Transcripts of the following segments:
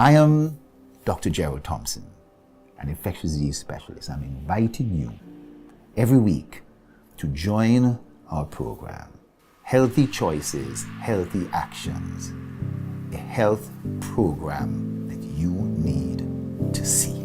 I am Dr. Gerald Thompson, an infectious disease specialist. I'm inviting you every week to join our program, Healthy Choices, Healthy Actions, a health program that you need to see.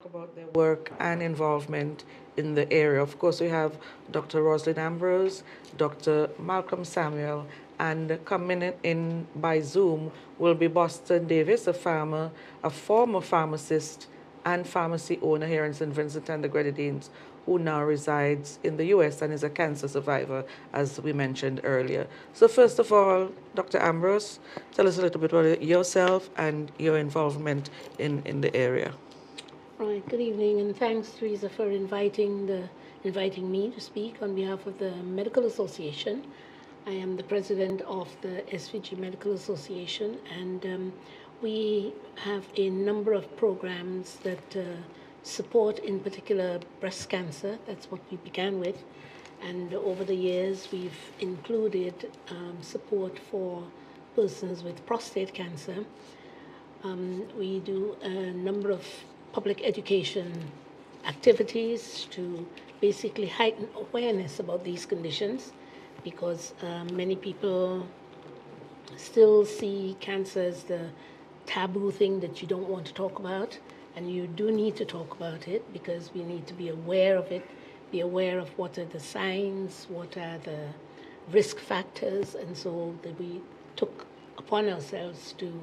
About their work and involvement in the area. Of course, we have Dr. Rosalind Ambrose, Dr. Malcolm Samuel, and coming in by Zoom will be Boston Davis, a farmer, a former pharmacist and pharmacy owner here in St. Vincent and the Grenadines, who now resides in the US and is a cancer survivor, as we mentioned earlier. So first of all, Dr. Ambrose, tell us a little bit about yourself and your involvement in the area. Right, good evening, and thanks, Teresa, for inviting me to speak on behalf of the Medical Association. I am the president of the SVG Medical Association, and we have a number of programs that support, in particular, breast cancer. That's what we began with. And over the years, we've included support for persons with prostate cancer. We do a number of public education activities to basically heighten awareness about these conditions, because many people still see cancer as the taboo thing that you don't want to talk about, and you do need to talk about it because we need to be aware of it, be aware of what are the signs, what are the risk factors, and so that we took upon ourselves to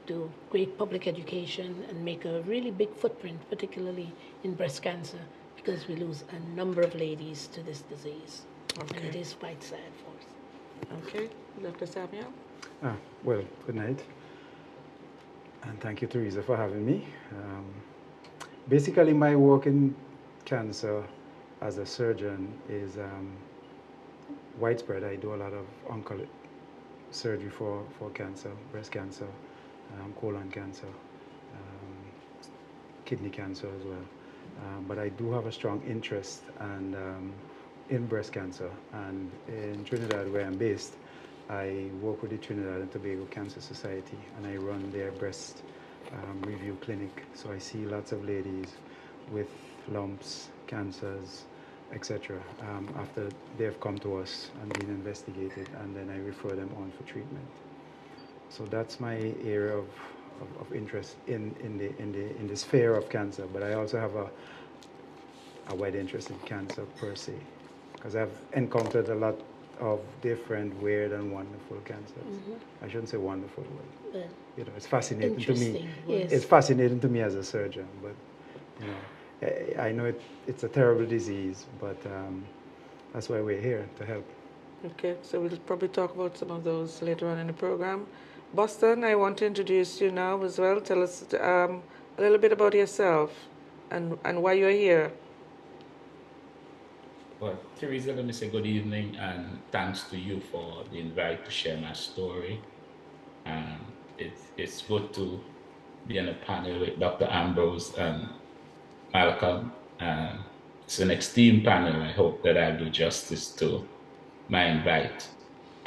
do great public education and make a really big footprint, particularly in breast cancer, because we lose a number of ladies to this disease. Okay. And it is quite sad for us. Okay, Dr. Samuel? Well, good night. And thank you, Teresa, for having me. Basically, my work in cancer as a surgeon is widespread. I do a lot of oncology surgery for cancer, breast cancer, colon cancer, kidney cancer as well. But I do have a strong interest in breast cancer. And in Trinidad, where I'm based, I work with the Trinidad and Tobago Cancer Society, and I run their breast review clinic. So I see lots of ladies with lumps, cancers, etc. After they've come to us and been investigated, and then I refer them on for treatment. So that's my area of interest in the sphere of cancer. But I also have a wide interest in cancer per se, because I've encountered a lot of different weird and wonderful cancers. Mm-hmm. I shouldn't say wonderful, but it's fascinating to me. Yes. It's fascinating to me as a surgeon, but I know it's a terrible disease, but that's why we're here, to help. Okay, so we'll probably talk about some of those later on in the program. Boston, I want to introduce you now as well. Tell us a little bit about yourself and why you're here. Well, Teresa, let me say good evening and thanks to you for the invite to share my story. It's good to be on a panel with Dr. Ambrose and Malcolm. It's an esteemed panel. I hope that I'll do justice to my invite.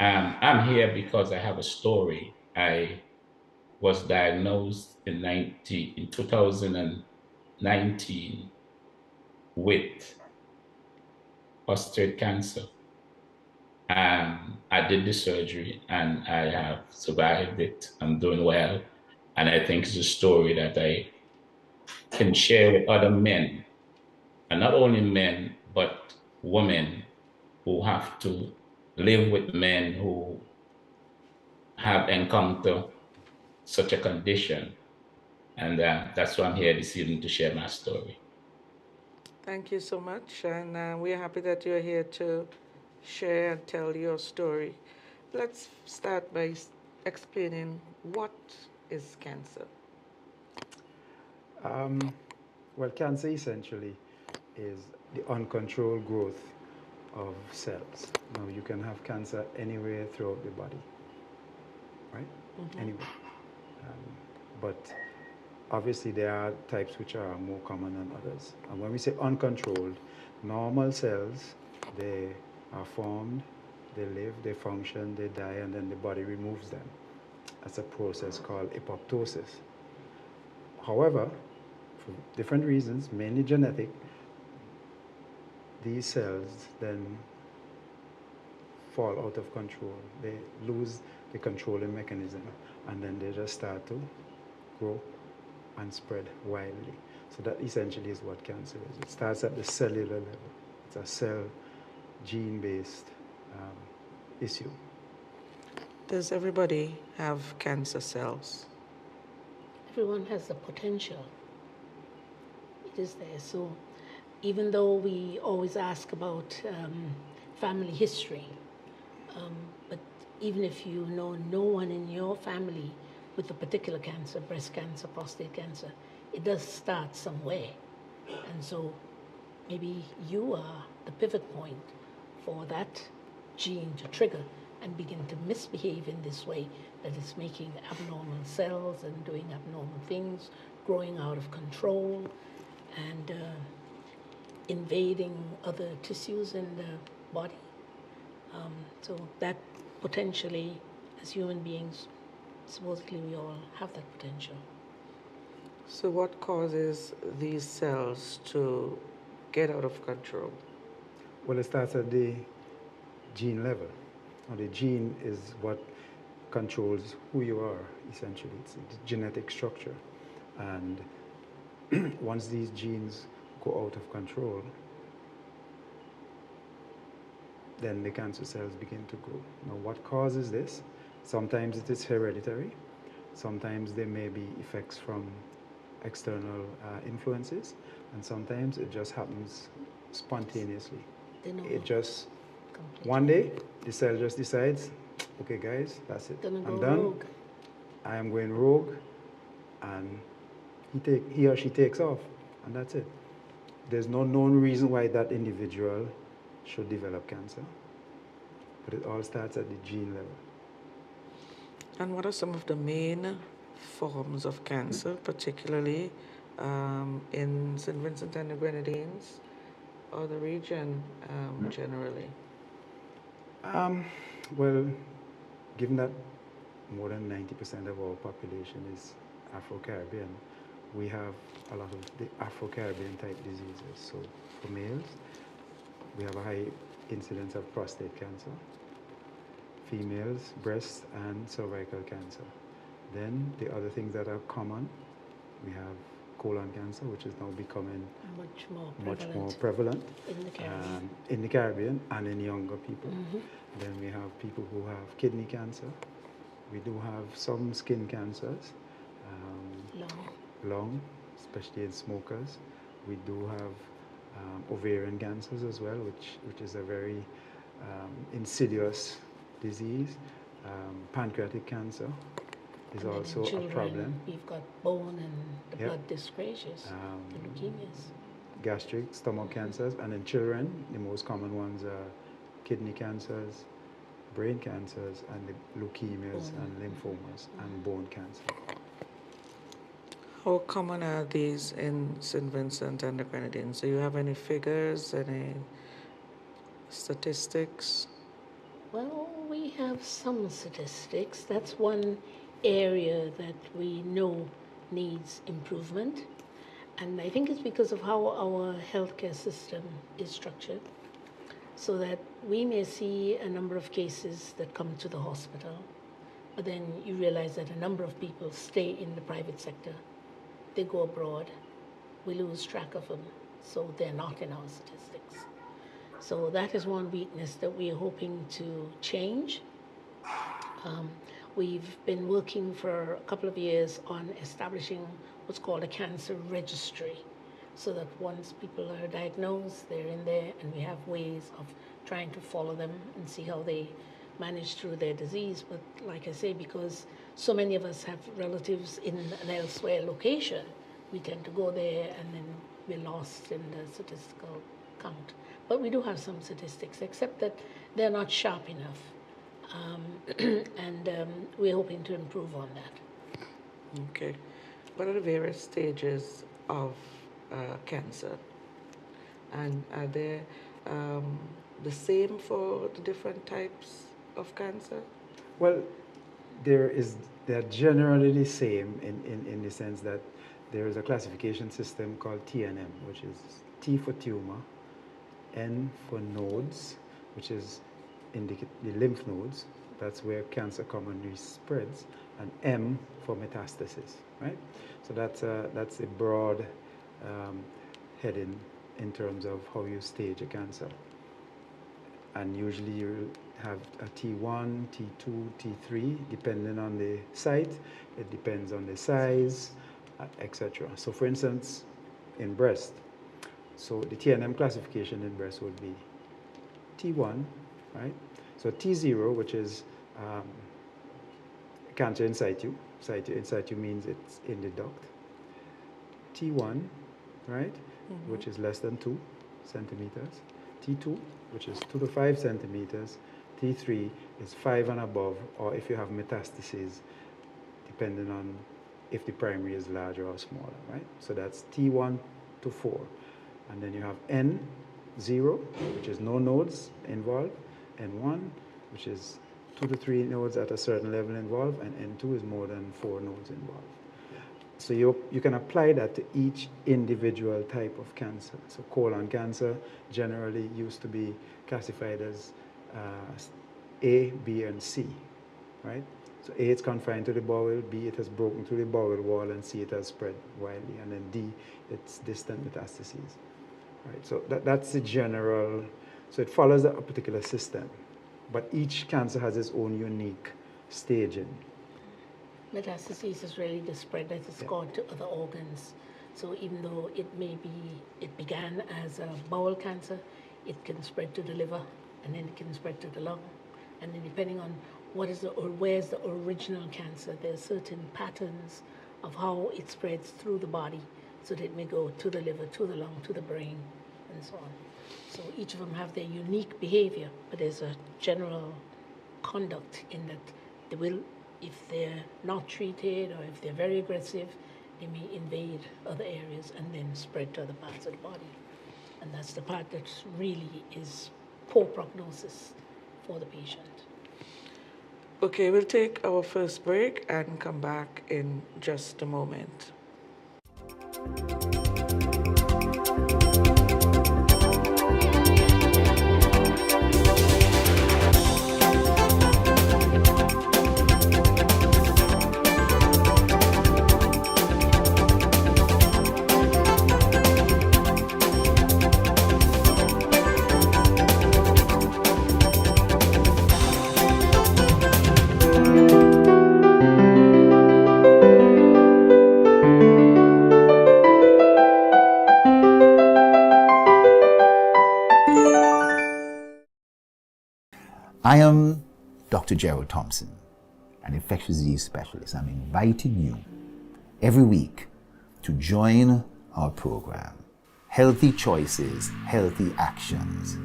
I'm here because I have a story. I was diagnosed in 2019 with prostate cancer. I did the surgery and I have survived it. I'm doing well. And I think it's a story that I can share with other men, and not only men, but women who have to live with men who have encountered such a condition. And that's why I'm here this evening to share my story. Thank you so much, and we're happy that you're here to share and tell your story. Let's start by explaining what is cancer. Um, well, cancer essentially is the uncontrolled growth of cells. Now, you can have cancer anywhere throughout the body, right? Anywhere. But obviously, there are types which are more common than others. And when we say uncontrolled, normal cells, they are formed, they live, they function, they die, and then the body removes them. That's a process called apoptosis. However, for different reasons, mainly genetic, these cells then fall out of control. They lose the controlling mechanism, and then they just start to grow and spread widely. So that essentially is what cancer is. It starts at the cellular level. It's a cell gene-based issue. Does everybody have cancer cells? Everyone has the potential. It is there. So even though we always ask about family history, but even if you know no one in your family with a particular cancer, breast cancer, prostate cancer, it does start somewhere. And so maybe you are the pivot point for that gene to trigger and begin to misbehave in this way that is making abnormal cells and doing abnormal things, growing out of control, and invading other tissues in the body. So that potentially, as human beings, supposedly we all have that potential. So, what causes these cells to get out of control? Well, it starts at the gene level. Now, the gene is what controls who you are, essentially. It's the genetic structure. And once these genes go out of control, then the cancer cells begin to grow. Now, what causes this? Sometimes it is hereditary. Sometimes there may be effects from external influences. And sometimes it just happens spontaneously. It just, one day, the cell just decides, okay, guys, that's it. I'm done. Rogue. I am going rogue. And he or she takes off. And that's it. There's no known reason why that individual should develop cancer. But it all starts at the gene level. And what are some of the main forms of cancer, particularly in St. Vincent and the Grenadines or the region generally? Well, given that more than 90% of our population is Afro-Caribbean, we have a lot of the Afro-Caribbean type diseases. So for males, we have a high incidence of prostate cancer. Females, breast and cervical cancer. Then the other things that are common, we have colon cancer, which is now becoming much more prevalent in the Caribbean and in younger people. Then we have people who have kidney cancer. We do have some skin cancers, lung, especially in smokers. We do have ovarian cancers as well, which is a very insidious disease. Pancreatic cancer is also a problem. We've got bone and the blood dyscrasias, the leukemias. Gastric, stomach cancers, and in children, the most common ones are kidney cancers, brain cancers, and the leukemias and lymphomas and bone cancer. How common are these in St. Vincent and the Grenadines? Do you have any figures, any statistics? Well, we have some statistics. That's one area that we know needs improvement. And I think it's because of how our healthcare system is structured, so that we may see a number of cases that come to the hospital, but then you realize that a number of people stay in the private sector. They go abroad. We lose track of them, so they're not in our statistics. So that is one weakness that we are hoping to change. We've been working for a couple of years on establishing what's called a cancer registry, so that once people are diagnosed, they're in there, and we have ways of trying to follow them and see how they manage through their disease. But like I say, because so many of us have relatives in an elsewhere location, we tend to go there and then we're lost in the statistical count. But we do have some statistics, except that they're not sharp enough. And we're hoping to improve on that. Okay. What are the various stages of cancer? And are they the same for the different types of cancer? Well, they're generally the same in the sense that there is a classification system called TNM, which is T for tumor, N for nodes, which is indicate the lymph nodes. That's where cancer commonly spreads, and M for metastasis, right? So that's a broad heading in terms of how you stage a cancer. And usually you have a T1, T2, T3, depending on the site. It depends on the size, etc. So for instance, in breast, so the TNM classification in breast would be T1, right? So T0, which is cancer in situ. In situ means it's in the duct. T1, right, which is less than 2 centimeters. T2, which is 2 to 5 centimeters. T3 is 5 and above, or if you have metastases, depending on if the primary is larger or smaller, right? So that's T1 to 4. And then you have N0, which is no nodes involved, N1, which is 2 to 3 nodes at a certain level involved, and N2 is more than 4 nodes involved. So you can apply that to each individual type of cancer. So colon cancer generally used to be classified as A, B, and C, right? So A, it's confined to the bowel, B, it has broken through the bowel wall, and C, it has spread widely, and then D, it's distant metastases, right? So that's the general, so it follows a particular system, but each cancer has its own unique staging. Metastases is really the spread that has gone to other organs. So even though it began as a bowel cancer, it can spread to the liver, and then it can spread to the lung. And then depending on where's the original cancer, there's certain patterns of how it spreads through the body. So that it may go to the liver, to the lung, to the brain, and so on. So each of them have their unique behavior, but there's a general conduct in that they will, if they're not treated or if they're very aggressive, they may invade other areas and then spread to other parts of the body. And that's the part that really is poor prognosis for the patient. Okay, we'll take our first break and come back in just a moment. I am Dr. Gerald Thompson, an infectious disease specialist. I'm inviting you every week to join our program, Healthy Choices, Healthy Actions,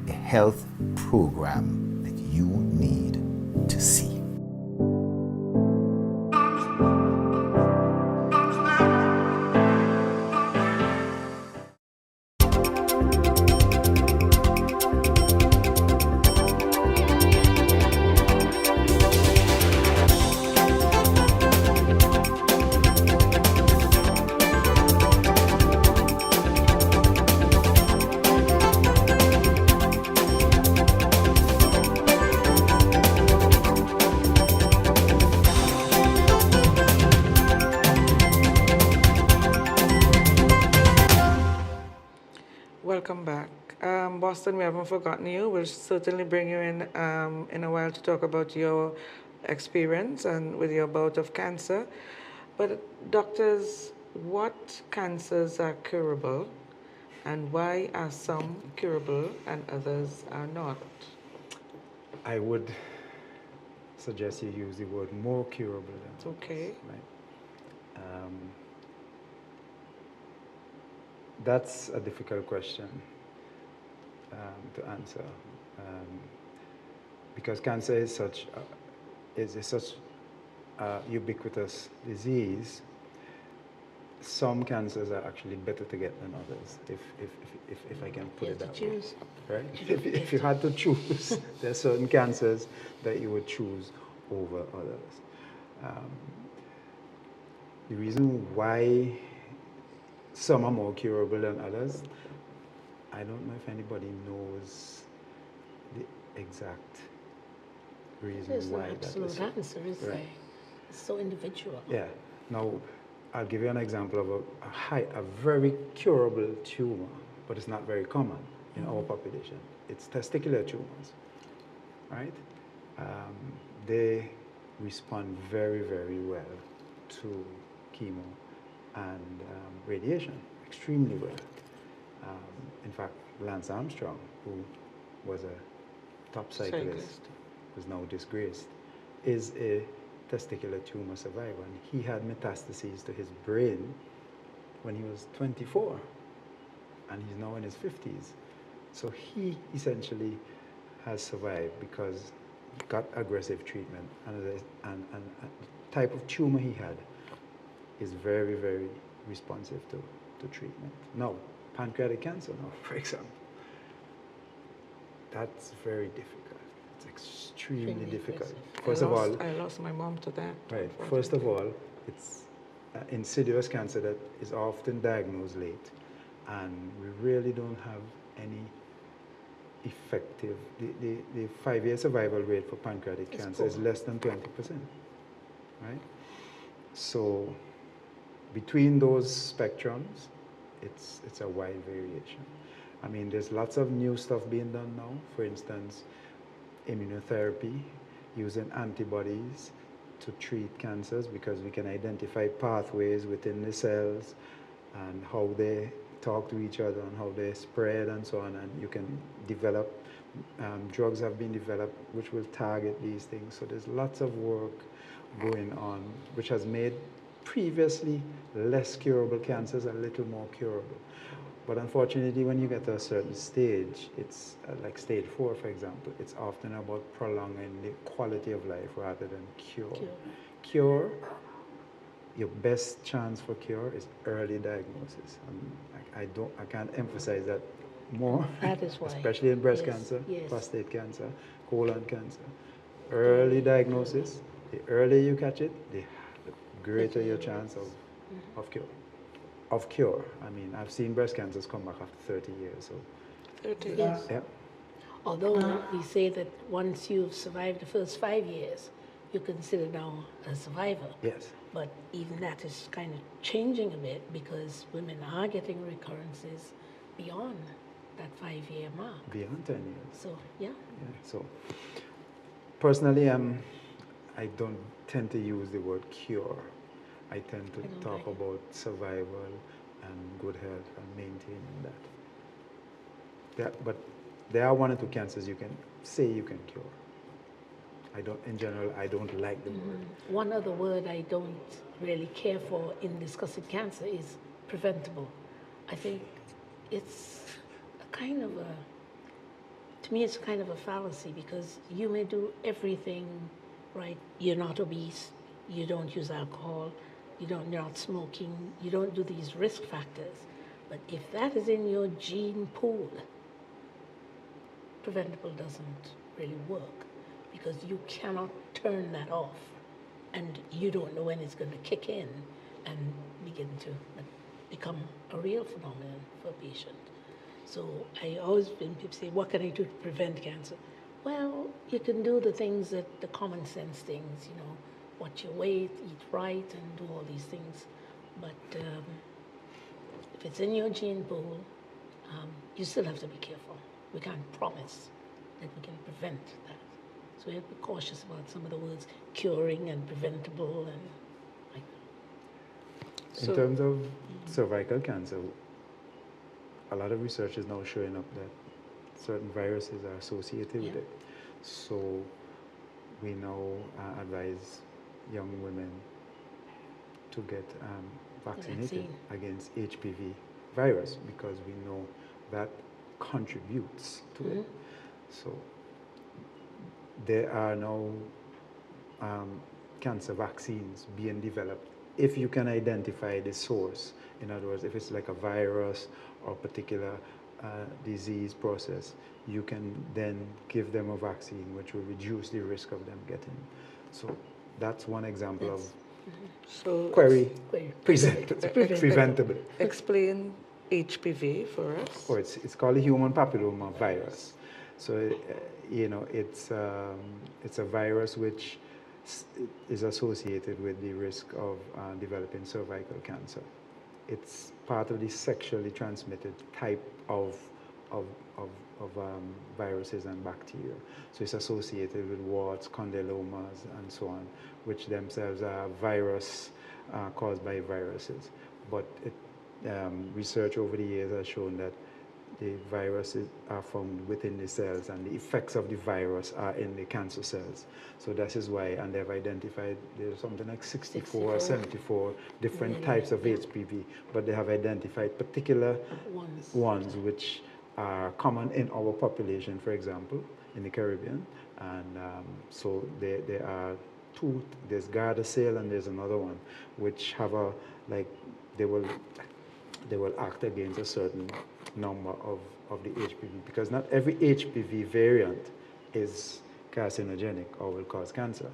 a health program that you need to see. Welcome back. Boston, we haven't forgotten you. We'll certainly bring you in a while to talk about your experience and with your bout of cancer. But doctors, what cancers are curable and why are some curable and others are not? I would suggest you use the word more curable than Okay. right? That's a difficult question to answer because cancer is such a ubiquitous disease. Some cancers are actually better to get than others, if I can put You it have to that way. choose. Right? If you had to choose, there are certain cancers that you would choose over others. The reason why some are more curable than others, I don't know if anybody knows the exact reason There's no why that absolute is. answer, is there? Right. It's so individual. Yeah. Now, I'll give you an example of a very curable tumor, but it's not very common in our population. It's testicular tumors, right? They respond very, very well to chemo and radiation, extremely well. In fact, Lance Armstrong, who was a top cyclist, who's now disgraced, is a testicular tumor survivor. And he had metastases to his brain when he was 24, and he's now in his 50s. So he essentially has survived because he got aggressive treatment, and the type of tumor he had is very, very responsive to treatment. Now, pancreatic cancer now, for example, that's very difficult. It's extremely difficult. First of all, I lost my mom to that. right. First of all, it's insidious cancer that is often diagnosed late, and we really don't have any effective. The 5-year survival rate for pancreatic cancer is less than 20%, right? So between those spectrums, it's a wide variation. I mean, there's lots of new stuff being done now. For instance, immunotherapy, using antibodies to treat cancers because we can identify pathways within the cells and how they talk to each other and how they spread and so on. And you can develop, drugs have been developed which will target these things. So there's lots of work going on which has made previously less curable cancers a little more curable. But unfortunately, when you get to a certain stage, it's like stage 4, for example, it's often about prolonging the quality of life rather than cure. Your best chance for cure is early diagnosis. I can't emphasize that more. That is why. Especially in breast cancer, prostate cancer, colon cancer. Early diagnosis, the earlier you catch it, the greater your chance of cure. Of cure. I mean, I've seen breast cancers come back after 30 years. So. 30 years. Yes. Yeah. Although we say that once you've survived the first 5 years, you're considered now a survivor. Yes. But even that is kind of changing a bit because women are getting recurrences beyond that 5-year mark. Beyond 10 years. So, yeah. So, personally, I don't tend to use the word cure. I tend to talk about survival and good health and maintaining that. Yeah, but there are 1 or 2 cancers you can say you can cure. In general, I don't like the word. One other word I don't really care for in discussing cancer is preventable. I think it's to me it's kind of a fallacy because you may do everything right. You're not obese, you don't use alcohol, you're not smoking, you don't do these risk factors. But if that is in your gene pool, preventable doesn't really work because you cannot turn that off and you don't know when it's going to kick in and begin to become a real phenomenon for a patient. So I always, when people say, what can I do to prevent cancer? Well, you can do the things the common sense things, watch your weight, eat right, and do all these things. But if it's in your gene pool, you still have to be careful. We can't promise that we can prevent that. So we have to be cautious about some of the words curing and preventable and like that. In terms of cervical cancer, a lot of research is now showing up that certain viruses are associated with it. So we now advise young women to get vaccinated against HPV virus because we know that contributes to it. So there are now cancer vaccines being developed if you can identify the source. In other words, if it's like a virus or a particular disease process, you can then give them a vaccine which will reduce the risk of them getting. So that's one example of preventable. Explain HPV for us. Oh, it's called the human papilloma virus. So it's a virus which is associated with the risk of developing cervical cancer. It's part of the sexually transmitted type of viruses and bacteria. So it's associated with warts, condylomas, and so on, which themselves are virus caused by viruses. But research over the years has shown that the viruses are found within the cells and the effects of the virus are in the cancer cells. So that is why, and they've identified there's something like 64 or 74 different types of HPV, but they have identified particular ones which are common in our population, for example, in the Caribbean. And so there are two, there's Gardasil and there's another one, which have a, like, they will act against a certain number of the HPV, because not every HPV variant is carcinogenic or will cause cancer.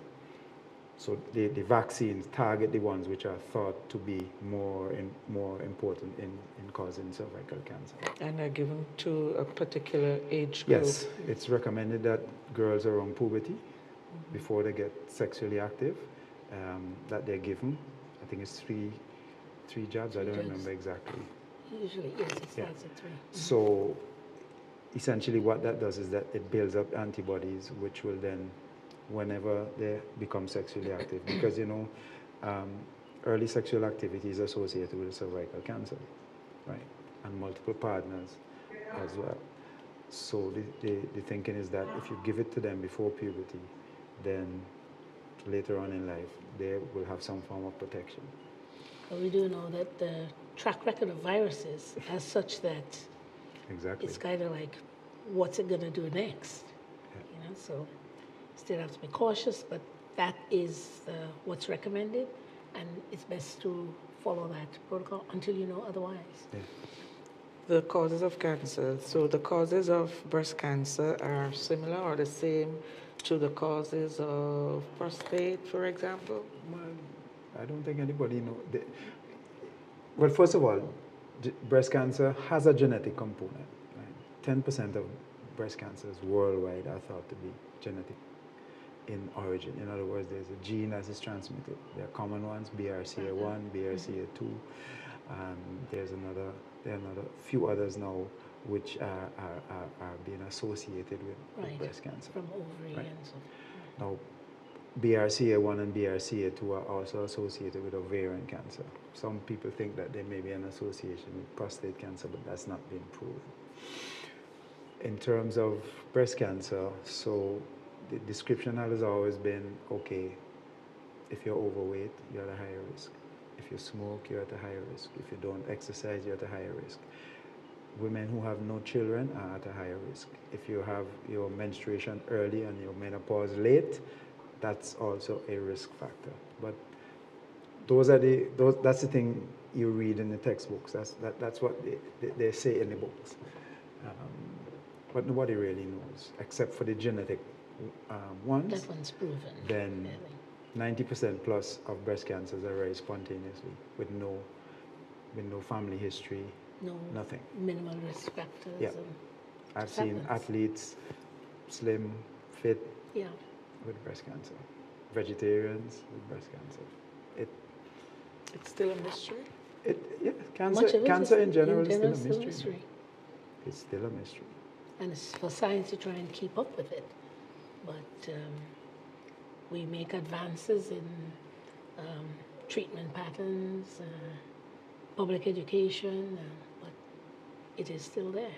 So the vaccines target the ones which are thought to be more important in causing cervical cancer. And are given to a particular age group? Yes, it's recommended that girls around puberty, before they get sexually active, that they're given. I think it's three jabs, I don't remember exactly. Usually, yes, it starts at 3. So essentially what that does is that it builds up antibodies which will then, whenever they become sexually active, because early sexual activity is associated with cervical cancer, right? And multiple partners as well. So the thinking is that if you give it to them before puberty, then later on in life, they will have some form of protection. But we do know that the track record of viruses as such that it's kind of like, what's it going to do next? Yeah. So still have to be cautious, but that is what's recommended, and it's best to follow that protocol until you know otherwise. Yeah. The causes of cancer. So the causes of breast cancer are similar or the same to the causes of prostate, for example? Well, I don't think anybody knows. Well, first of all, breast cancer has a genetic component. Right? 10% of breast cancers worldwide are thought to be genetic in origin. In other words, there's a gene that is transmitted. There are common ones, BRCA1, BRCA2. There are another few others now which are being associated with breast cancer. From ovary and so. Now, BRCA1 and BRCA2 are also associated with ovarian cancer. Some people think that there may be an association with prostate cancer, but that's not been proven. In terms of breast cancer, so the description has always been, okay, if you're overweight, you're at a higher risk. If you smoke, you're at a higher risk. If you don't exercise, you're at a higher risk. Women who have no children are at a higher risk. If you have your menstruation early and your menopause late, that's also a risk factor. But that's the thing you read in the textbooks. That's what they say in the books. But nobody really knows, except for the genetic ones. That one's proven. Then 90% plus of breast cancers are very spontaneously, with no family history, nothing. Minimal risk factors. Yeah. I've seen athletes, slim, fit, with breast cancer. Vegetarians with breast cancer. It's still a mystery? Cancer in general is still a mystery. It's still a mystery. And it's for science to try and keep up with it. But we make advances in treatment patterns, public education, but it is still there.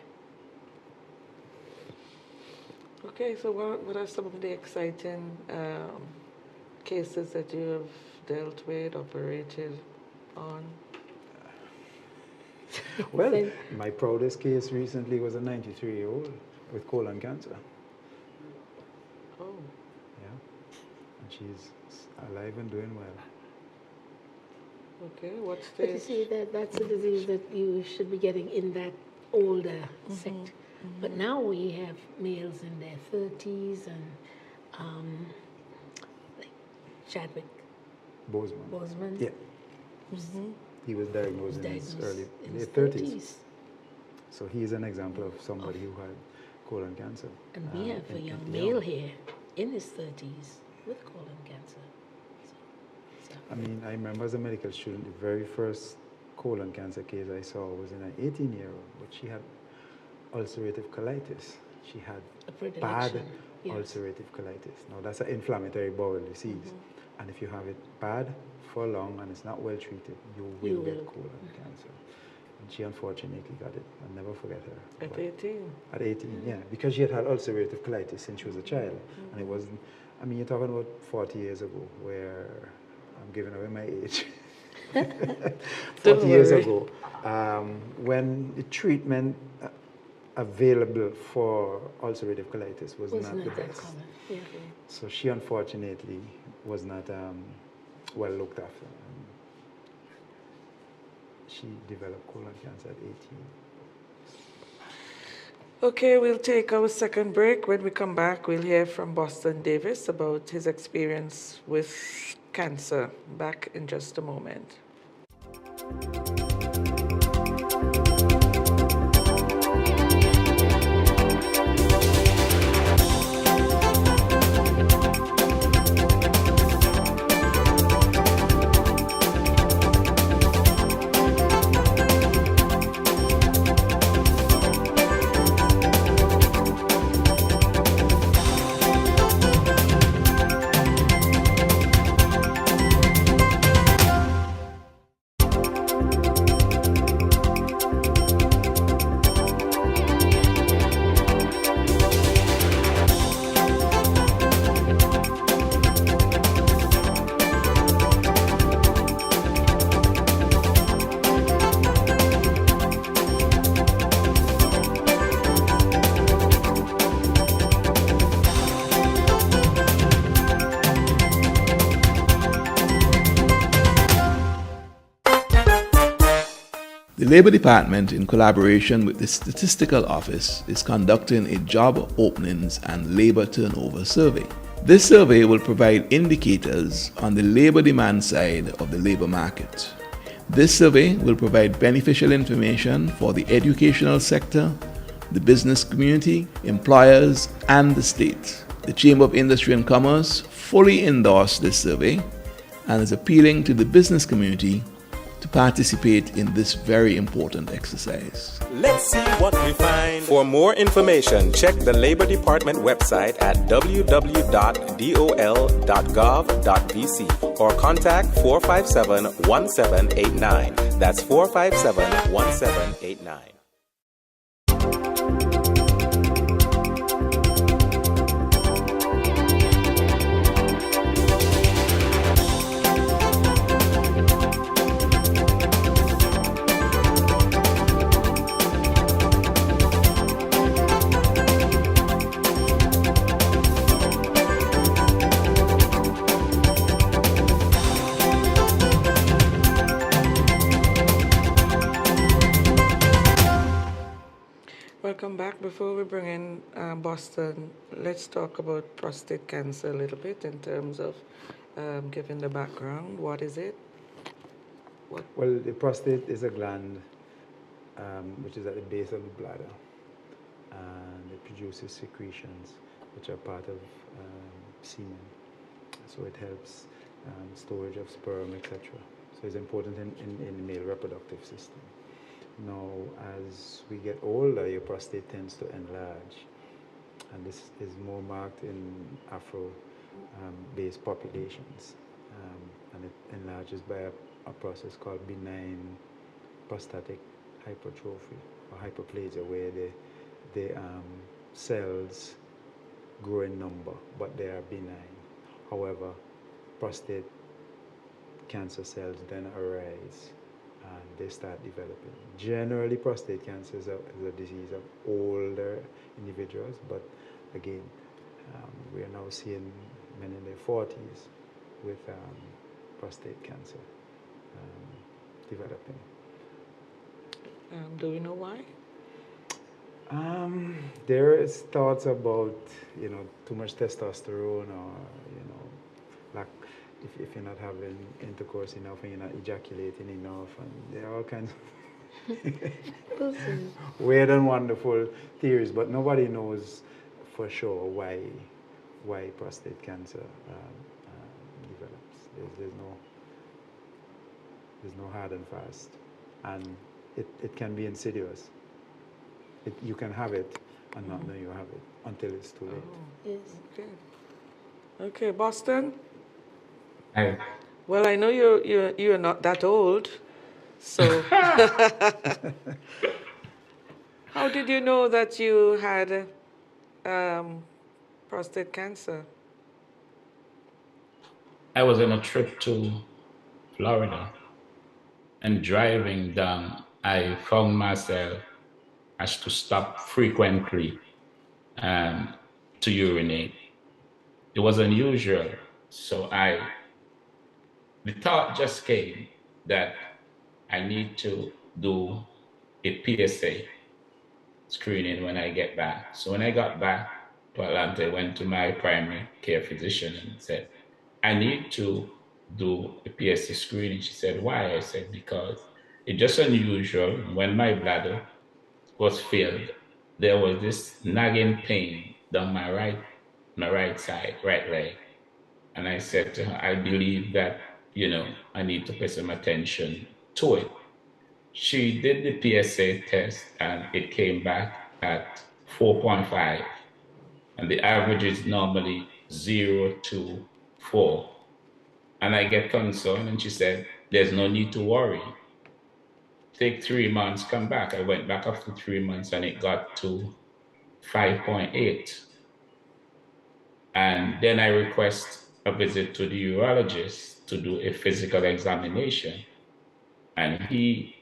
Okay, so what are some of the exciting cases that you have dealt with, operated on? Well, my proudest case recently was a 93-year-old with colon cancer. Oh, Yeah, and she's alive and doing well. okay. What But you stage? see, that's a disease that you should be getting in that older sect. But now we have males in their 30s and like Chadwick Boseman. Yeah, he was diagnosed in his early in his late 30s. So he's an example of somebody who had colon cancer. And we have a young male here in his 30s with colon cancer. So, I mean, I remember as a medical student, the very first colon cancer case I saw was in an 18-year-old, but she had ulcerative colitis. She had a bad predilection. Yes. ulcerative colitis. Now, that's an inflammatory bowel disease. And if you have it bad for long and it's not well treated, you will get colon cancer. And she unfortunately got it. I'll never forget her. At 18? At 18, yeah, because she had had ulcerative colitis since she was a child. And it wasn't, I mean, you're talking about 40 years ago, where I'm giving away my age. 40 years ago, when the treatment available for ulcerative colitis was not the that best. common. Yeah. So she unfortunately was not well looked after. She developed colon cancer at 18. Okay, we'll take our second break. When we come back, we'll hear from Boston Davis about his experience with cancer. Back in just a moment. The Labor Department, in collaboration with the Statistical Office, is conducting a job openings and labor turnover survey. This survey will provide indicators on the labor demand side of the labor market. This survey will provide beneficial information for the educational sector, the business community, employers, and the state. The Chamber of Industry and Commerce fully endorsed this survey and is appealing to the business community to participate in this very important exercise. Let's see what we find. For more information, check the Labor Department website at www.dol.gov.vc or contact 457-1789. That's 457-1789. Welcome back. Before we bring in Boston, let's talk about prostate cancer a little bit in terms of giving the background. What is it? Well, the prostate is a gland which is at the base of the bladder, and it produces secretions which are part of semen. So it helps storage of sperm, etc. So it's important in the male reproductive system. Now, as we get older, your prostate tends to enlarge, and this is more marked in Afro-based populations, and it enlarges by a process called benign prostatic hypertrophy or hyperplasia, where the cells grow in number, but they are benign. However, prostate cancer cells then arise and they start developing. Generally, prostate cancer is a disease of older individuals, but again, we are now seeing men in their 40s with prostate cancer developing. Do we know why? There is thoughts about, too much testosterone, or, lack, if you're not having intercourse enough and you're not ejaculating enough, and there are all kinds of weird and wonderful theories, but nobody knows for sure why prostate cancer develops. There's no hard and fast, and it can be insidious. You can have it and not know you have it until it's too late. Yes. Okay. Okay, Boston. I, Well, I know you're not that old, so how did you know that you had prostate cancer? I was on a trip to Florida, and driving down, I found myself as to stop frequently to urinate. It was unusual, so the thought just came that I need to do a PSA screening when I get back. So when I got back to Atlanta, I went to my primary care physician and said, I need to do a PSA screening. She said, why? I said, because it's just unusual. When my bladder was filled, there was this nagging pain down my right side, right leg. And I said to her, I believe that, I need to pay some attention to it. She did the PSA test and it came back at 4.5. And the average is normally 0 to 4. And I get concerned, and she said, there's no need to worry. Take 3 months, come back. I went back after 3 months and it got to 5.8. And then I request a visit to the urologist to do a physical examination. And he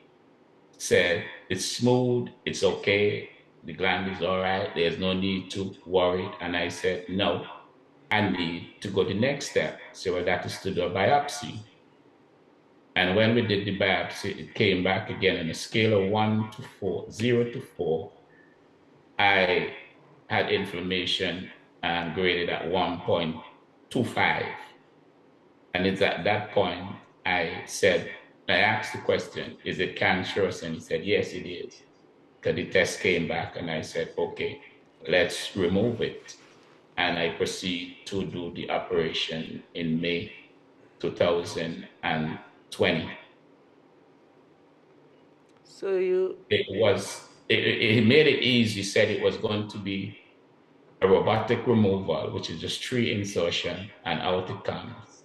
said, it's smooth, it's okay, the gland is all right, there's no need to worry. And I said, no, I need to go the next step. So that is to do a biopsy. And when we did the biopsy, it came back again on a scale of 1 to 4, 0 to 4. I had inflammation graded at 1.25. And it's at that point I asked the question, is it cancerous? And he said, yes, it is. Because the test came back and I said, okay, let's remove it. And I proceed to do the operation in May 2020. So you... It made it easy. He said it was going to be a robotic removal, which is just 3 insertion and out it comes.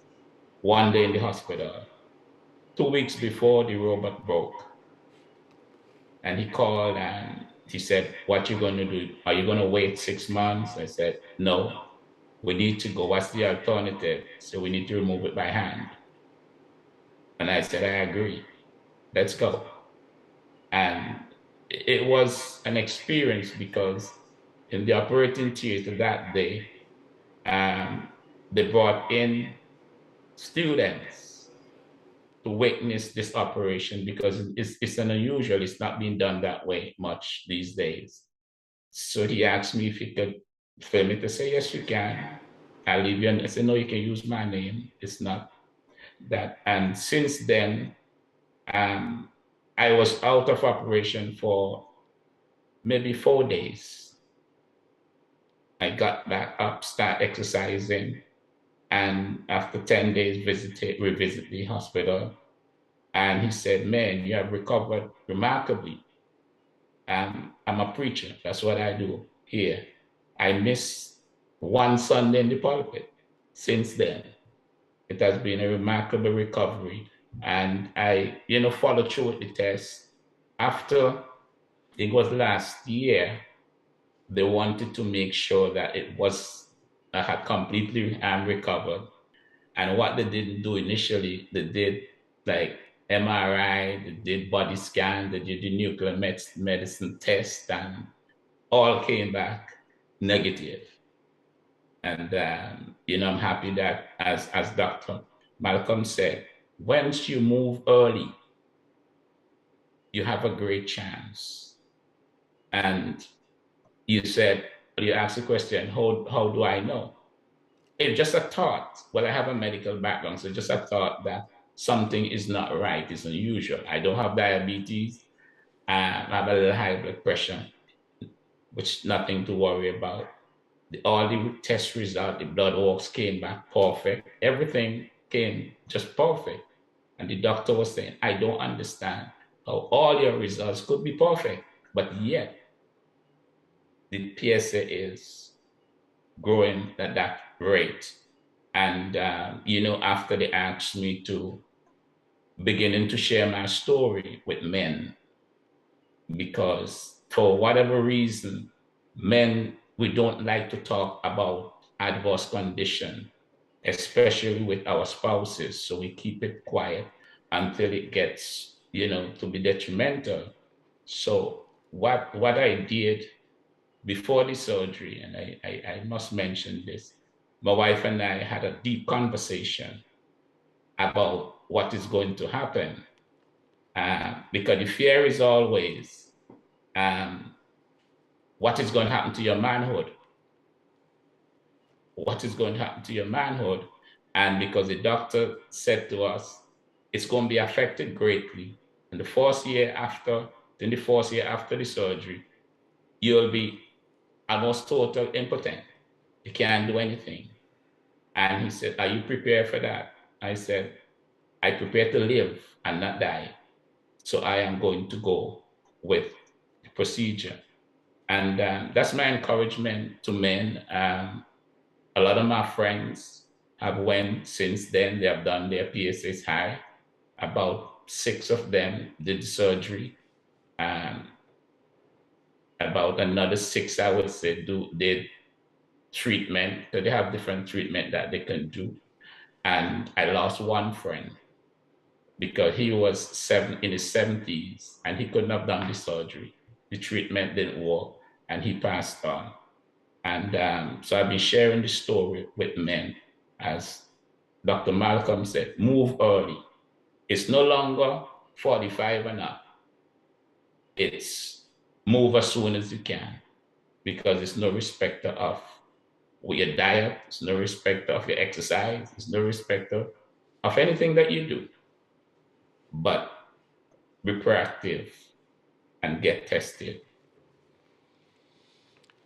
1 day in the hospital. 2 weeks before, the robot broke. And he called and he said, what you going to do? Are you going to wait 6 months? I said, no, we need to go. What's the alternative? So we need to remove it by hand. And I said, I agree. Let's go. And it was an experience because in the operating theater that day, they brought in students to witness this operation because it's an unusual, it's not being done that way much these days. So he asked me if he could film it. I say, yes, you can. I'll leave you. And I said, no, you can use my name. It's not that. And since then, I was out of operation for maybe 4 days. I got back up, start exercising. And after 10 days, revisit the hospital. And he said, man, you have recovered remarkably. I'm a preacher. That's what I do here. I missed one Sunday in the pulpit. Since then, it has been a remarkable recovery. And I, followed through with the test. After it was last year, they wanted to make sure that I had completely recovered. And what they didn't do initially, they did like MRI, they did body scan, they did the nuclear medicine test, and all came back negative. And, I'm happy that, as Dr. Malcolm said, once you move early, you have a great chance. And you asked the question, how do I know? It's just a thought. Well, I have a medical background, so just a thought that something is not right, it's unusual. I don't have diabetes. I have a little high blood pressure, which nothing to worry about. All the test results, the blood works came back perfect. Everything came just perfect. And the doctor was saying, I don't understand how all your results could be perfect, but yet the PSA is growing at that rate. And, after they asked me to beginning to share my story with men, because for whatever reason, men, we don't like to talk about adverse condition, especially with our spouses. So we keep it quiet until it gets, to be detrimental. So what I did before the surgery, and I must mention this, my wife and I had a deep conversation about what is going to happen. Because the fear is always, what is going to happen to your manhood? What is going to happen to your manhood? And because the doctor said to us, it's going to be affected greatly. In the fourth year after the surgery, you'll be almost total impotent. You can't do anything. And he said, are you prepared for that? I said, I prepare to live and not die. So I am going to go with the procedure. And that's my encouragement to men. A lot of my friends have went since then. They have done their PSAs high. About 6 of them did the surgery. About another 6, I would say, did treatment. So they have different treatment that they can do. And I lost one friend because he was in his 70s and he couldn't have done the surgery. The treatment didn't work and he passed on. And so I've been sharing the story with men. As Dr. Malcolm said, move early. It's no longer 45 and up. It's move as soon as you can, because it's no respecter of your diet, it's no respecter of your exercise, it's no respecter of anything that you do. But be proactive and get tested.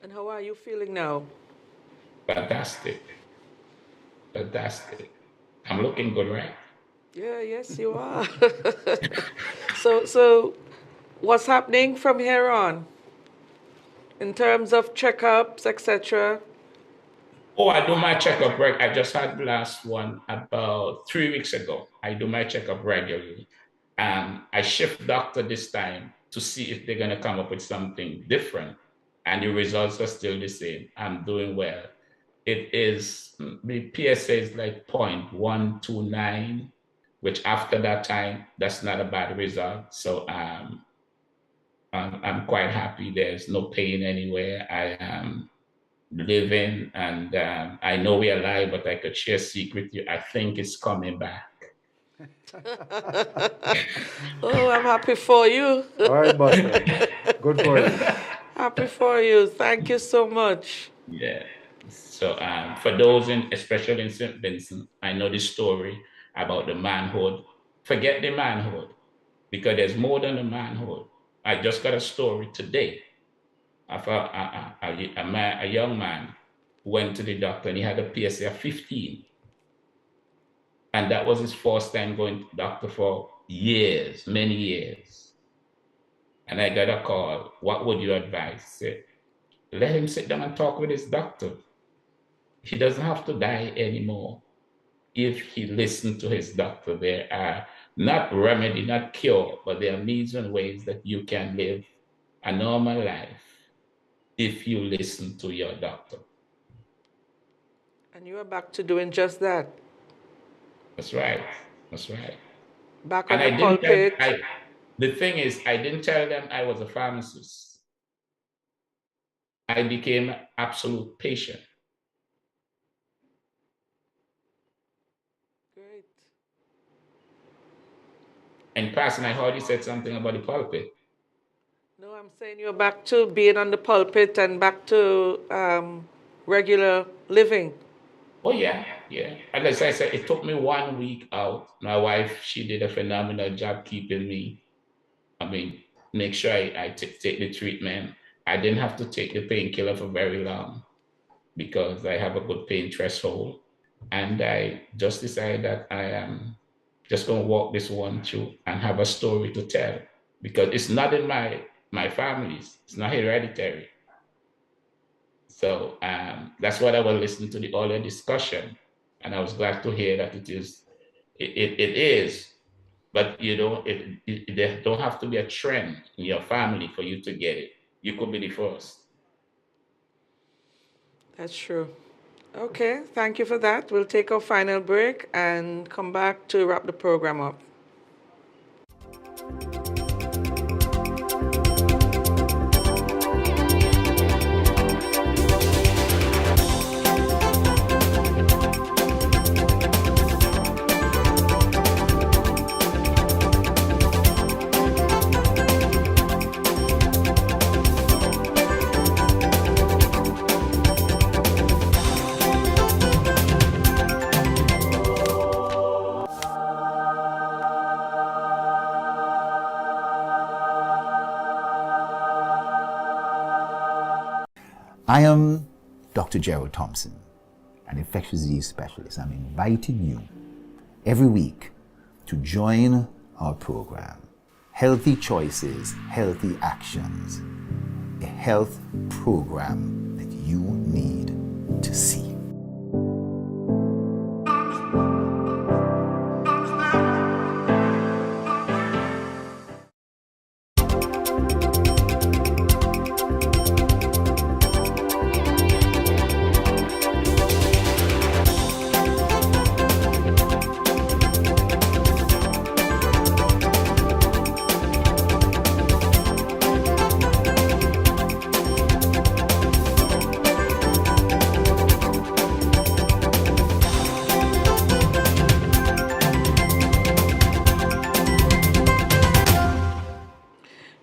And how are you feeling now? Fantastic. I'm looking good, right? Yeah, yes, you are. So what's happening from here on in terms of checkups, etc.? Oh, I do my checkup. I just had the last one about 3 weeks ago. I do my checkup regularly. I shift doctor this time to see if they're going to come up with something different. And the results are still the same. I'm doing well. It is, the PSA is like 0.129, which after that time, that's not a bad result. So I'm quite happy. There's no pain anywhere. I am living, and I know we're alive, but I could share a secret with you. I think it's coming back. Oh, I'm happy for you. All right, Buster. Good for you. Happy for you. Thank you so much. Yeah. So for those especially in St. Vincent, I know the story about the manhood. Forget the manhood, because there's more than a manhood. I just got a story today of a young man who went to the doctor and he had a PSA of 15. And that was his first time going to the doctor for years, many years. And I got a call. What would you advise? I said, let him sit down and talk with his doctor. He doesn't have to die anymore if he listens to his doctor. There are not remedy, not cure, but there are means and ways that you can live a normal life if you listen to your doctor. And you are back to doing just that. That's right. That's right. Back And on I the didn't tell, pulpit. the thing is, I didn't tell them I was a pharmacist. I became an absolute patient. Great. In passing, I heard you said something about the pulpit. No, I'm saying you're back to being on the pulpit and back to regular living. Oh yeah, yeah. And as I said, it took me 1 week out. My wife, she did a phenomenal job keeping me. I mean, make sure I take the treatment. I didn't have to take the painkiller for very long because I have a good pain threshold. And I just decided that I am just going to walk this one through and have a story to tell because it's not in my family's. It's not hereditary. So that's what I was listening to the earlier discussion, and I was glad to hear that it is. It is, but you know, there don't have to be a trend in your family for you to get it. You could be the first. That's true. Okay, thank you for that. We'll take our final break and come back to wrap the program up. I am Dr. Gerald Thompson, an infectious disease specialist. I'm inviting you every week to join our program, Healthy Choices, Healthy Actions, a health program that you need to see.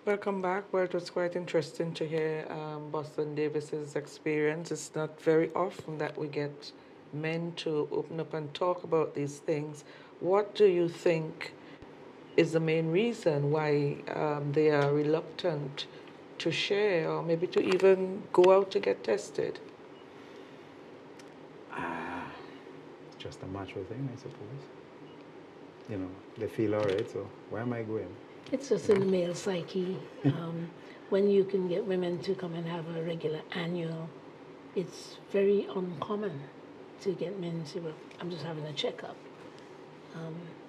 Welcome back. Well, it was quite interesting to hear Boston Davis's experience. It's not very often that we get men to open up and talk about these things. What do you think is the main reason why they are reluctant to share or maybe to even go out to get tested? It's just a natural thing, I suppose. You know, they feel all right, so why am I going? It's just in the male psyche. When you can get women to come and have a regular annual, it's very uncommon to get men to say, well, I'm just having a checkup.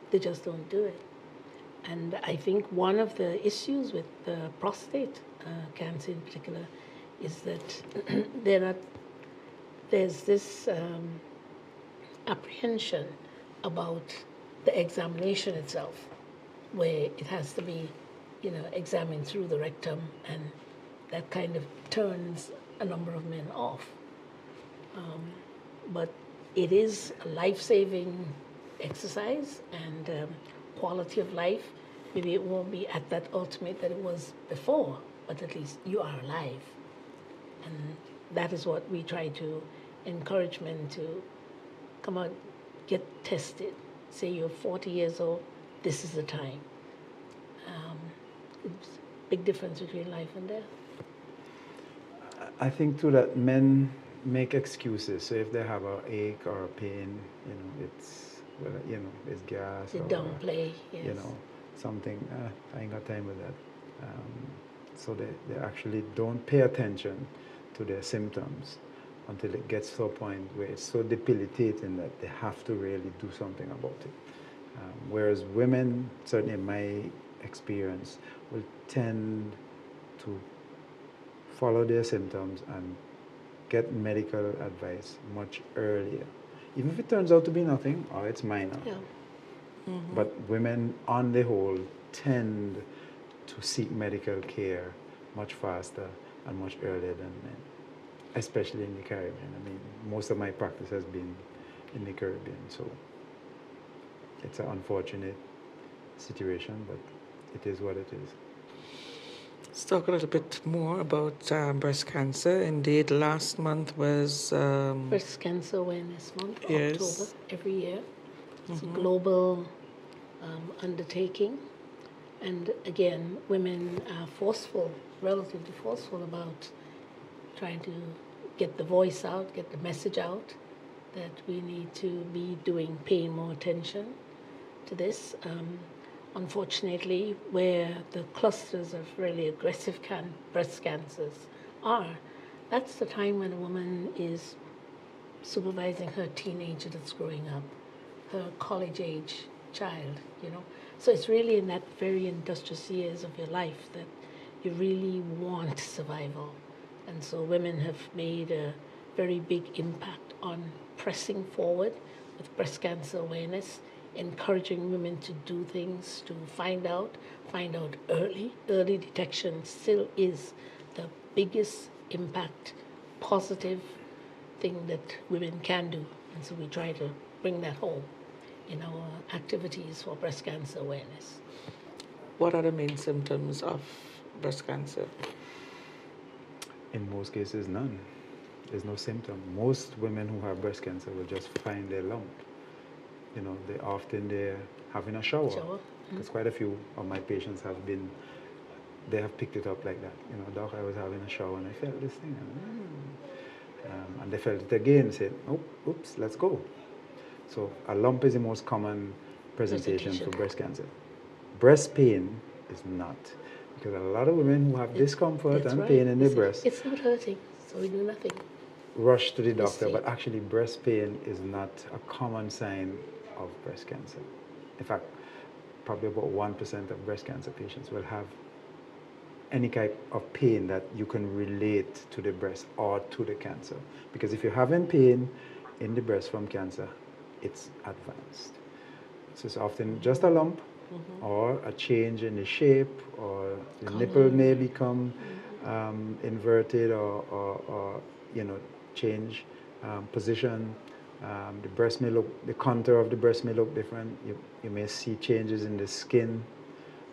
They just don't do it. And I think one of the issues with the prostate cancer in particular is that there's this apprehension about the examination itself, where it has to be, examined through the rectum, and that kind of turns a number of men off. But it is a life-saving exercise and quality of life. Maybe it won't be at that ultimate that it was before, but at least you are alive. And that is what we try to encourage men to come out, get tested. Say you're 40 years old, this is the time. It's a big difference between life and death. I think too that men make excuses. So if they have a ache or a pain, it's it's gas. They or, downplay, yes. something, I ain't got time with that. So they actually don't pay attention to their symptoms until it gets to a point where it's so debilitating that they have to really do something about it. Whereas women, certainly in my experience, will tend to follow their symptoms and get medical advice much earlier. Even if it turns out to be nothing or it's minor. Yeah. But women, on the whole, tend to seek medical care much faster and much earlier than men, especially in the Caribbean. I mean, most of my practice has been in the Caribbean, so it's an unfortunate situation, but it is what it is. Let's talk a little bit more about breast cancer. Indeed, last month was Breast Cancer Awareness Month, Yes. October, every year. It's a global undertaking. And again, women are forceful, relatively forceful about trying to get the voice out, get the message out, that we need to be paying more attention to this. Unfortunately, where the clusters of really aggressive breast cancers are, that's the time when a woman is supervising her teenager that's growing up, her college-age child, you know. So it's really in that very industrious years of your life that you really want survival. And so women have made a very big impact on pressing forward with breast cancer awareness, encouraging women to do things, to find out early. Early detection still is the biggest impact, positive thing that women can do. And so we try to bring that home in our activities for breast cancer awareness. what are the main symptoms of breast cancer? In most cases, none. There's no symptom. Most women who have breast cancer will just find their lump. You know, they're having a shower. Because quite a few of my patients they have picked it up like that. You know, doc, I was having a shower and I felt this thing. And they felt it again and said, oh, oops, let's go. So a lump is the most common presentation for breast cancer. Breast pain is not. Because a lot of women who have discomfort and pain in their breast, it's not hurting, so we do nothing. Rush to the doctor, but actually breast pain is not a common sign of breast cancer. In fact, probably about 1% of breast cancer patients will have any type of pain that you can relate to the breast or to the cancer. Because if you're having pain in the breast from cancer, it's advanced. So it's often just a lump or a change in the shape, or the nipple may become inverted or change position. The contour of the breast may look different. You may see changes in the skin,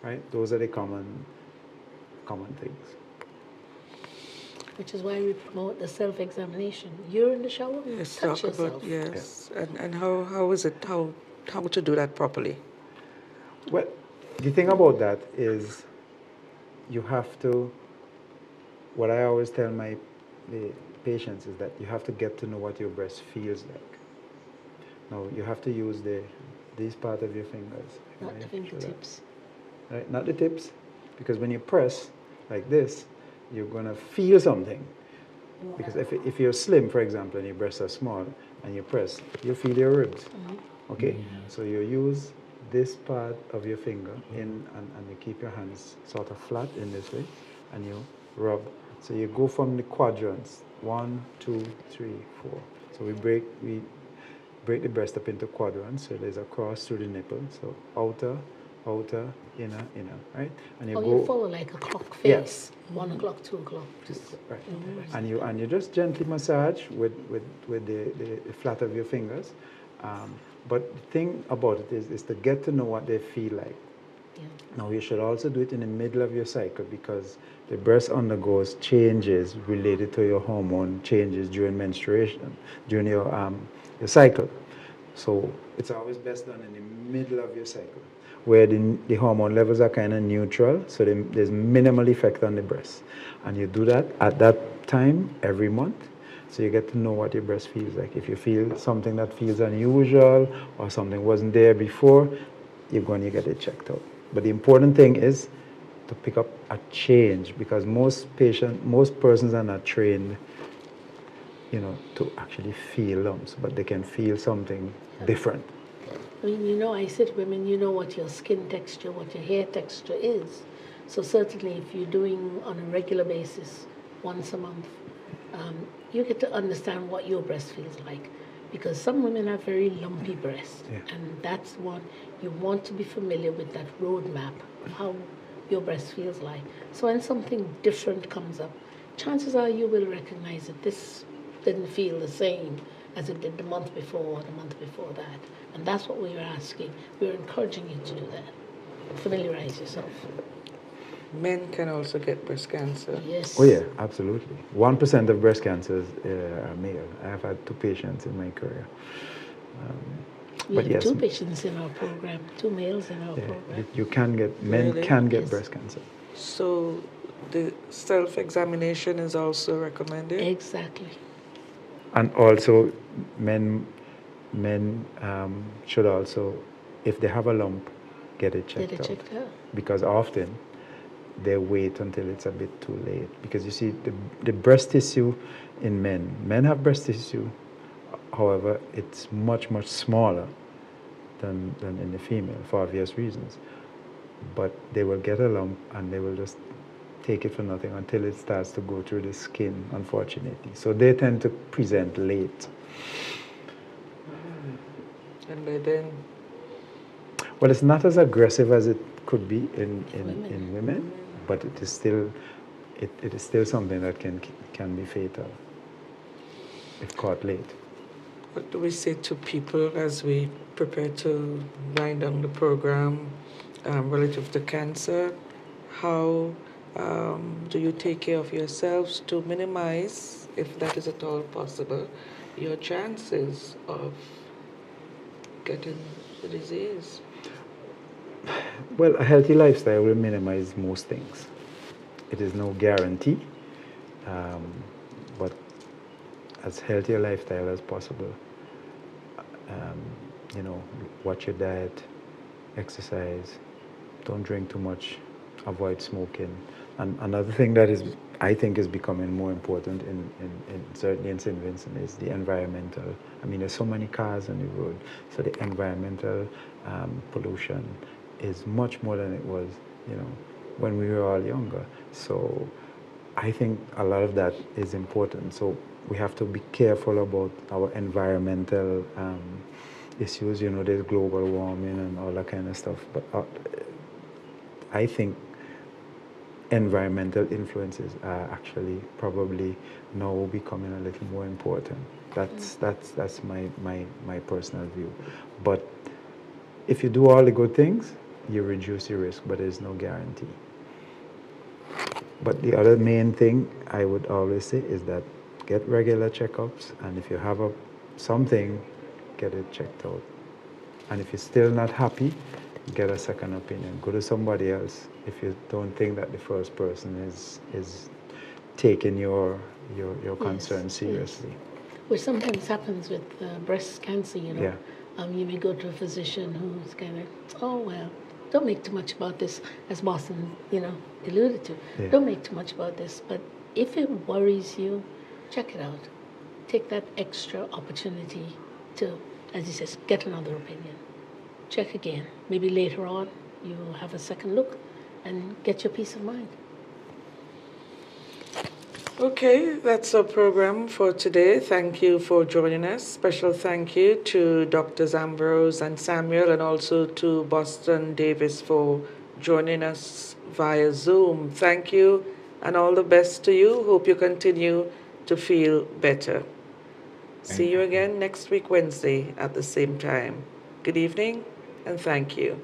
right? Those are the common things. Which is why we promote the self-examination. You're in the shower, Yes, touch talk yourself. about, yes. And how is it, how to do that properly? Well, the thing about that is you have to, what I always tell the patients is that you have to get to know what your breast feels like. Now, you have to use these part of your fingers. Not the fingertips. Right? Not the tips, because when you press like this, you're going to feel something. Because if you're slim, for example, and your breasts are small, and you press, you feel your ribs. Okay? So you use this part of your finger and you keep your hands sort of flat in this way, and you rub. So you go from the quadrants, 1, 2, 3, 4. So we break the breast up into quadrants. So there's a cross through the nipple. So outer, inner, right? And you follow like a clock face. Yes. 1 o'clock, 2 o'clock. Right. And you just gently massage with the flat of your fingers. But the thing about it is to get to know what they feel like. Yeah. Now, you should also do it in the middle of your cycle, because the breast undergoes changes related to your hormone changes during menstruation, during your cycle. So it's always best done in the middle of your cycle, where the hormone levels are kind of neutral, so there's minimal effect on the breast. And you do that at that time every month. So you get to know what your breast feels like. If you feel something that feels unusual or something wasn't there before, you're going to get it checked out. But the important thing is to pick up a change, because most persons are not trained, to actually feel lumps, but they can feel something different. I mean, I say to women, you know what your skin texture, what your hair texture is. So certainly if you're doing on a regular basis, once a month, you get to understand what your breast feels like. Because some women have very lumpy breasts, and that's what you want to be familiar with, that roadmap of how your breast feels like. So when something different comes up, chances are you will recognize that this didn't feel the same as it did the month before or the month before that. And that's what we were asking. We were encouraging you to do that. Familiarize yourself. Men can also get breast cancer. Yes. Oh yeah, absolutely. 1% of breast cancers are male. I have had 2 patients in my career. We But have yes, 2 patients in our program, 2 males in our program. you can get, men Really? can get Yes. breast cancer. So the self-examination is also recommended? Exactly. And also, men should also, if they have a lump, get it checked Get it checked out. Because often they wait until it's a bit too late. Because you see, the breast tissue in men have breast tissue, however, it's much, much smaller than in the female for obvious reasons. But they will get a lump and they will just take it for nothing until it starts to go through the skin, unfortunately. So they tend to present late. And by then, Well, it's not as aggressive as it could be in women, but it is still something that can be fatal if caught late. what do we say to people as we prepare to wind down the program relative to cancer? How do you take care of yourselves to minimize, if that is at all possible, your chances of getting the disease? Well, a healthy lifestyle will minimize most things. It is no guarantee, but as healthy a lifestyle as possible. Watch your diet, exercise, don't drink too much, avoid smoking. And another thing that I think is becoming more important in certainly in St. Vincent is the environmental. I mean, there's so many cars on the road, so the environmental pollution is much more than it was, when we were all younger. So I think a lot of that is important. So we have to be careful about our environmental issues. There's global warming and all that kind of stuff. But I think environmental influences are actually probably now becoming a little more important. That's my personal view. But if you do all the good things, you reduce your risk, but there's no guarantee. But the other main thing I would always say is that get regular checkups, and if you have something, get it checked out. And if you're still not happy, get a second opinion. Go to somebody else if you don't think that the first person is taking your concern seriously. Yes. Which sometimes happens with breast cancer, Yeah. You may go to a physician who's kind of, oh, well, don't make too much about this, as Boston, alluded to. Yeah. Don't make too much about this. But if it worries you, check it out. Take that extra opportunity to, as he says, get another opinion. Check again. Maybe later on you'll have a second look and get your peace of mind. Okay, that's our program for today. Thank you for joining us. Special thank you to Drs. Ambrose and Samuel, and also to Boston Davis for joining us via Zoom. Thank you and all the best to you. Hope you continue to feel better. See you again next week, Wednesday at the same time. Good evening and thank you.